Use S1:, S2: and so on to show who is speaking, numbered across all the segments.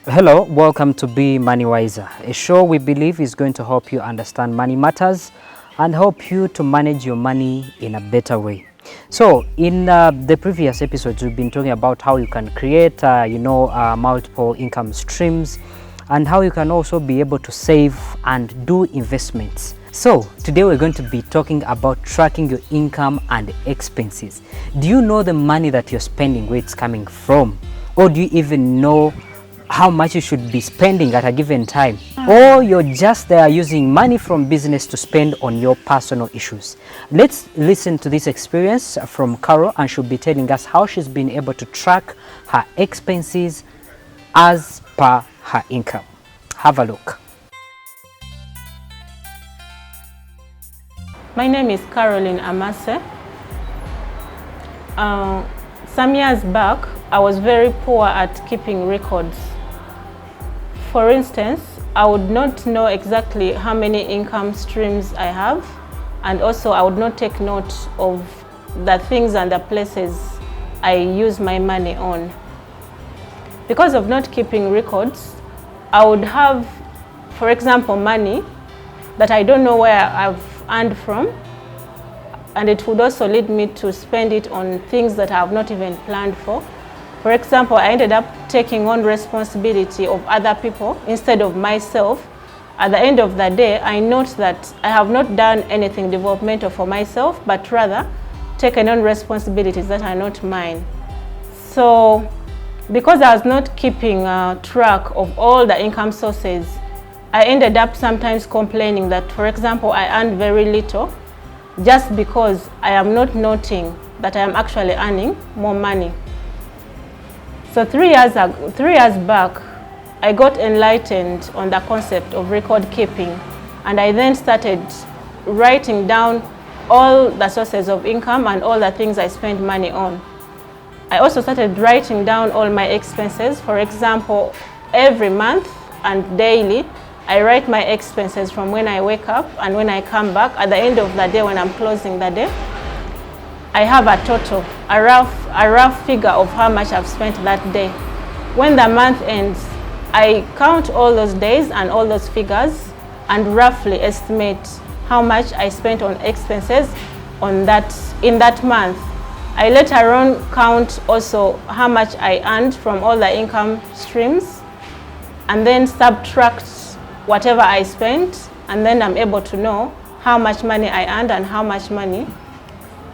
S1: Hello, welcome to Be Money Wiser, a show we believe is going to help you understand money matters and help you to manage your money in a better way. So, in the previous episodes, we've been talking about how you can create, multiple income streams and how you can also be able to save and do investments. So, today we're going to be talking about tracking your income and expenses. Do you know the money that you're spending, where it's coming from? Or do you even know how much you should be spending at a given time? Or you're just there using money from business to spend on your personal issues? Let's listen to this experience from Carol, and she'll be telling us how she's been able to track her expenses as per her income. Have a look.
S2: My name is Caroline Amase. Some years back, I was very poor at keeping records. For instance, I would not know exactly how many income streams I have, and also I would not take note of the things and the places I use my money on. Because of not keeping records, I would have, for example, money that I don't know where I've earned from, and it would also lead me to spend it on things that I have not even planned for. For example, I ended up taking on responsibility of other people instead of myself. At the end of the day, I note that I have not done anything developmental for myself, but rather taken on responsibilities that are not mine. So, because I was not keeping track of all the income sources, I ended up sometimes complaining that, for example, I earned very little just because I am not noting that I am actually earning more money. So 3 years back, I got enlightened on the concept of record keeping, and I then started writing down all the sources of income and all the things I spend money on. I also started writing down all my expenses. For example, every month and daily, I write my expenses from when I wake up and when I come back. At the end of the day, when I'm closing the day, I have a total, a rough figure of how much I've spent that day. When the month ends, I count all those days and all those figures and roughly estimate how much I spent on expenses in that month. I later on count also how much I earned from all the income streams, and then subtract whatever I spent, and then I'm able to know how much money I earned and how much money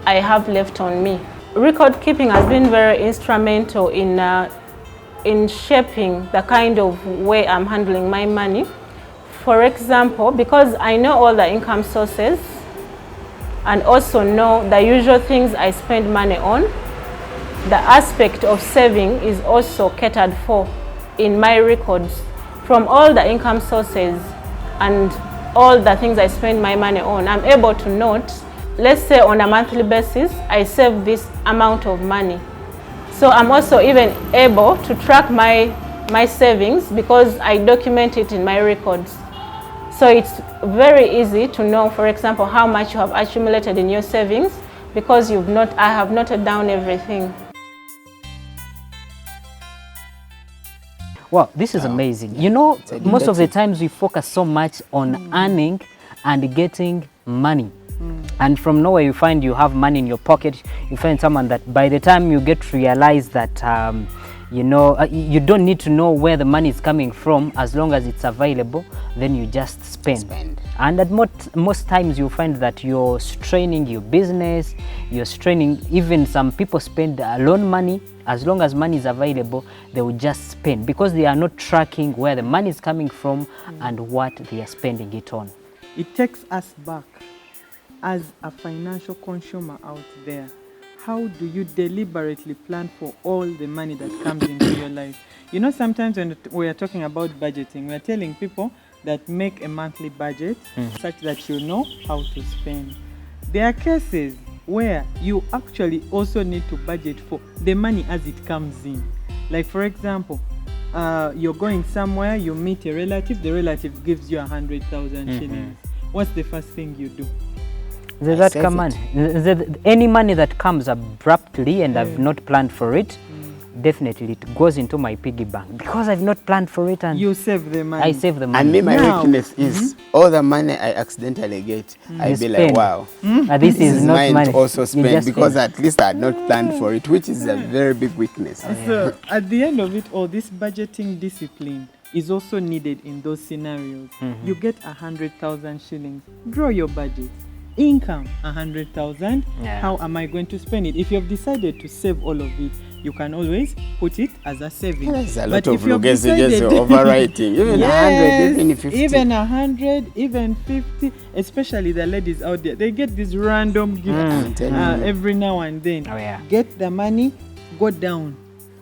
S2: I have left on me. Record keeping has been very instrumental in shaping the kind of way I'm handling my money. For example, because I know all the income sources and also know the usual things I spend money on, the aspect of saving is also catered for in my records. From all the income sources and all the things I spend my money on, I'm able to note, let's say on a monthly basis, I save this amount of money. So I'm also even able to track my savings because I document it in my records. So it's very easy to know, for example, how much you have accumulated in your savings because I have noted down everything.
S1: Wow, this is amazing. You know, most of the times we focus so much on earning and getting money. And from nowhere you find you have money in your pocket. You find someone that by the time you get to realize that you don't need to know where the money is coming from. As long as it's available, then you just spend. And at most times you find that you're straining your business, you're straining, even some people spend loan money. As long as money is available, they will just spend because they are not tracking where the money is coming from and what they are spending it on.
S3: It takes us back as a financial consumer out there. How do you deliberately plan for all the money that comes into your life? You know, sometimes when we are talking about budgeting, we are telling people that make a monthly budget such that you know how to spend. There are cases where you actually also need to budget for the money as it comes in. Like, for example, you're going somewhere, you meet a relative, the relative gives you 100,000 shillings. What's the first thing you do?
S1: That come money. Any money that comes abruptly and I've not planned for it, definitely it goes into my piggy bank because I've not planned for it, and
S3: You save the money.
S1: I save the money.
S4: And me, my
S3: Now-
S4: weakness is all the money I accidentally get, I
S1: You
S4: be like,
S1: spend.
S4: wow.
S1: This
S4: This
S1: is
S4: is
S1: not
S4: mine
S1: money.
S4: to also
S1: You
S4: spend
S1: just
S4: because
S1: spend.
S4: at least I had not planned for it, which is a very big weakness.
S3: So at the end of it all, this budgeting discipline is also needed in those scenarios. You get 100,000 shillings, draw your budget. Income 100,000.
S1: Yeah.
S3: How am I going to spend it? If you have decided to save all of it, you can always put it as a saving.
S4: There's a
S3: But
S4: lot of
S3: if you have
S4: lugages
S3: decided-
S4: overwriting, even 100,
S3: Yes,
S4: even 50.
S3: even 100, even 50, especially the ladies out there, they get this random gift
S4: I'm telling you.
S3: every now and then.
S1: Oh, yeah.
S3: Get the money, go down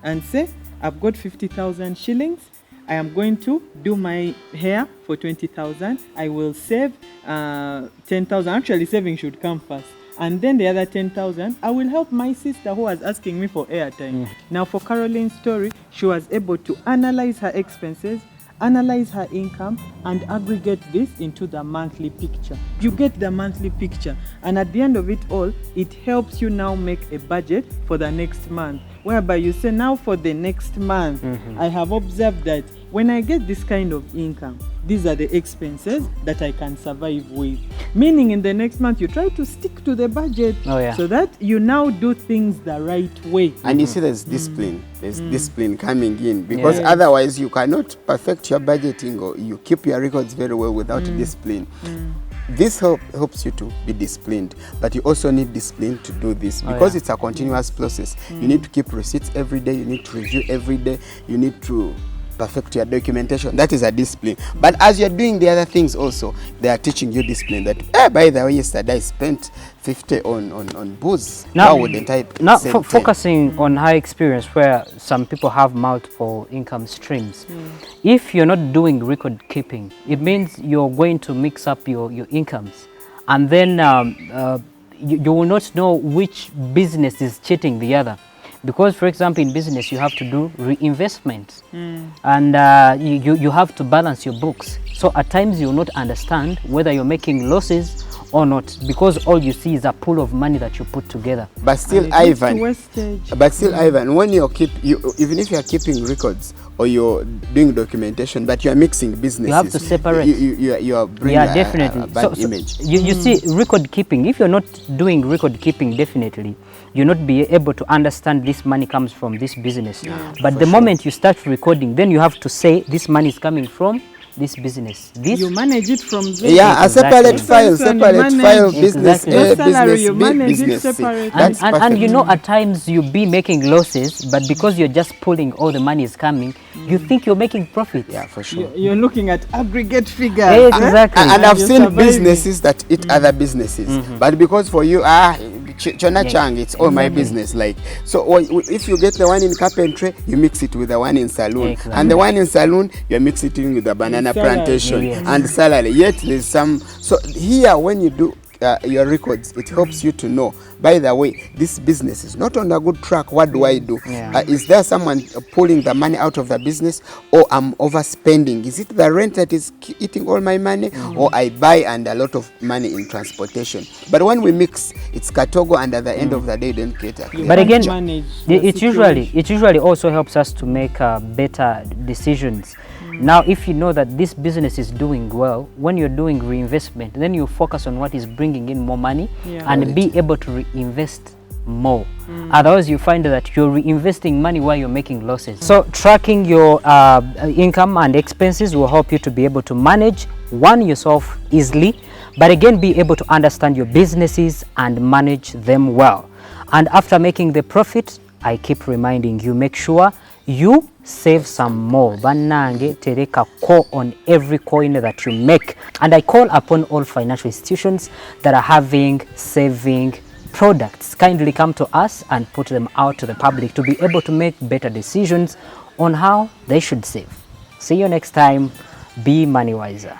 S3: and say, I've got 50,000 shillings. I am going to do my hair for 20,000. I will save 10,000. Actually, saving should come first. And then the other 10,000, I will help my sister who was asking me for airtime. Now, for Caroline's story, she was able to analyze her expenses, analyze her income, and aggregate this into the monthly picture. You get the monthly picture, and at the end of it all, it helps you now make a budget for the next month, whereby you say, now for the next month, I have observed that when I get this kind of income, these are the expenses that I can survive with. Meaning in the next month, you try to stick to the budget
S1: Oh, yeah.
S3: so that you now do things the right way.
S4: And you see there's discipline. There's discipline coming in because
S3: Yes.
S4: otherwise you cannot perfect your budgeting or you keep your records very well without discipline. This helps you to be disciplined, but you also need discipline to do this because
S1: yeah.
S4: it's a continuous process. You need to keep receipts every day. You need to review every day. You need to perfect your documentation. That is a discipline. But as you're doing the other things also, they are teaching you discipline that, by the way, yesterday I spent 50 on booze.
S1: Now-
S4: Why wouldn't I
S1: Now,
S4: save 10?
S1: focusing on high experience where some people have multiple income streams. If you're not doing record keeping, it means you're going to mix up your incomes. And then you will not know which business is cheating the other. Because, for example, in business, you have to do reinvestment. And you have to balance your books. So at times you will not understand whether you're making losses or not, because all you see is a pool of money that you put together.
S4: But still,
S3: And it leads to
S4: Ivan,
S3: wastage.
S4: But still, Ivan, when you even if you are keeping records or you're doing documentation, but you are mixing businesses,
S1: You have to separate.
S4: You are bringing
S1: Yeah, definitely.
S4: a bad image.
S1: You see, record keeping, if you're not doing record keeping, definitely, you'll not be able to understand this money comes from this business. But the moment you start recording, then you have to say this money is coming from this business. This
S3: You manage it from there.
S4: Yeah, a separate
S1: Exactly.
S4: file,
S3: Person you
S4: separate file,
S3: manage.
S4: business
S1: Exactly.
S4: A,
S3: Your salary,
S4: business
S3: you
S4: B,
S3: manage it
S4: business C.
S3: separate.
S4: That's
S1: and
S4: perfect.
S1: you know, at times you be making losses, but because you're just pulling all the money is coming, you think you're making profit.
S4: Yeah, for sure.
S3: You're looking at aggregate figures.
S1: Exactly.
S4: And I've
S3: you're
S4: seen
S3: surviving.
S4: businesses that eat other businesses, but because for you, Chona Chang, it's all my business. Like, so if you get the one in carpentry, you mix it with the one in saloon,
S1: Exactly.
S4: and the one in saloon, you mix it in with the banana
S3: Salary.
S4: plantation
S1: Yes.
S4: and salary. Yet there's some. So here, when you do your records, it helps you to know, by the way, this business is not on a good track. What do I do?
S1: Yeah.
S4: Is there someone pulling the money out of the business, or I'm overspending? Is it the rent that is eating all my money, or I buy and a lot of money in transportation? But when we mix, it's Katogo, and at the end of the day, you don't get a clear
S1: But again,
S4: picture.
S3: manage the
S1: it usually also helps us to make better decisions. Now, if you know that this business is doing well, when you're doing reinvestment, then you focus on what is bringing in more money and be able to reinvest more. Otherwise, you find that you're reinvesting money while you're making losses. So tracking your income and expenses will help you to be able to manage yourself easily, but again, be able to understand your businesses and manage them well. And after making the profit, I keep reminding you, make sure you save some more. Banange tereka ko on every coin that you make. And I call upon all financial institutions that are having saving products. Kindly come to us and put them out to the public to be able to make better decisions on how they should save. See you next time. Be money wiser.